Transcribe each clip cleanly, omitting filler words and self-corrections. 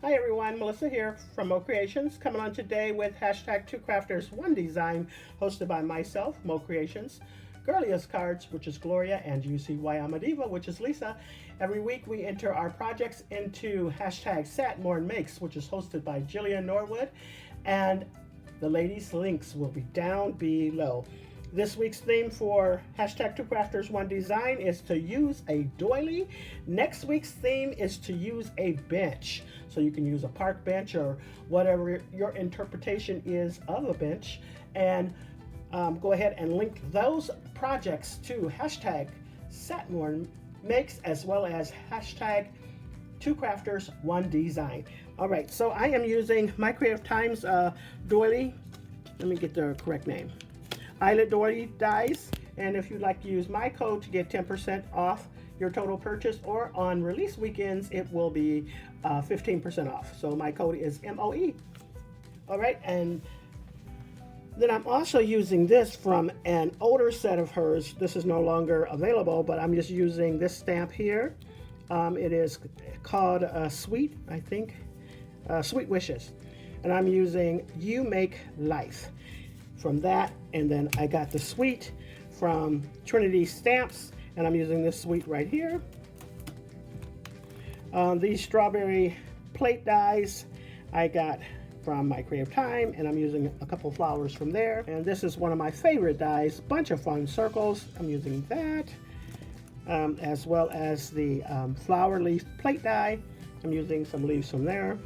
Hi everyone, Melissa here from Mo Creations, coming on today with hashtag Two Crafters One Design, hosted by myself, Mo Creations, Girliest Cards, which is Gloria, and you see why I'm a diva, which is Lisa. Every week we enter our projects into hashtag Sat More and Makes, which is hosted by Jillian Norwood, and the ladies' links will be down below. This week's theme for hashtag Two Crafters One Design is to use a doily. Next week's theme is to use a bench. So you can use a park bench or whatever your interpretation is of a bench. And go ahead and link those projects to hashtag Satmore Makes as well as hashtag Two Crafters One Design. All right, so I am using My Creative Times doily. Let me get the correct name. Eyelet Doily dies, and if you'd like to use my code to get 10% off your total purchase, or on release weekends it will be 15% off. So my code is MOE. All right, and then I'm also using this from an older set of hers. This is no longer available, but I'm just using this stamp here. It is called Sweet, I think, Sweet Wishes, and I'm using You Make Life from that. And then I got the sweet from Trinity Stamps, and I'm using this sweet right here. These strawberry plate dies I got from My Creative Time, and I'm using a couple flowers from there. And this is one of my favorite dies, Bunch of Fun Circles. I'm using that, as well as the flower leaf plate die. I'm using some leaves from there.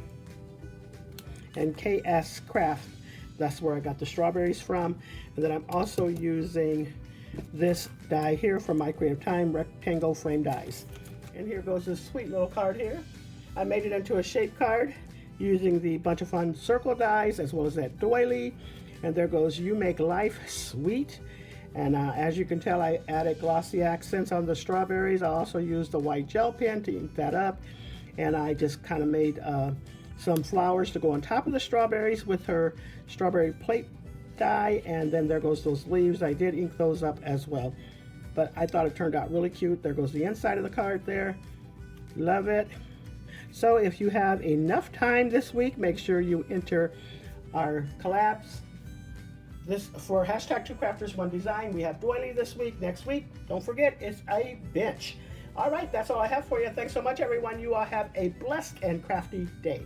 And KS Craft, that's where I got the strawberries from. And then I'm also using this die here from My Creative Time, rectangle frame dies. And here goes this sweet little card here. I made it into a shape card using the Bunch of Fun circle dies as well as that doily. And there goes You Make Life Sweet. And as you can tell, I added glossy accents on the strawberries. I also used the white gel pen to ink that up. And I just kind of made some flowers to go on top of the strawberries with her strawberry plate die, and then there goes those leaves. I did ink those up as well, but I thought it turned out really cute. There goes the inside of the card there. Love it. So if you have enough time this week, make sure you enter our collabs. This for hashtag Two Crafters One Design. We have doily this week. Next week, don't forget, it's a bench. All right, that's all I have for you. Thanks so much, everyone. You all have a blessed and crafty day.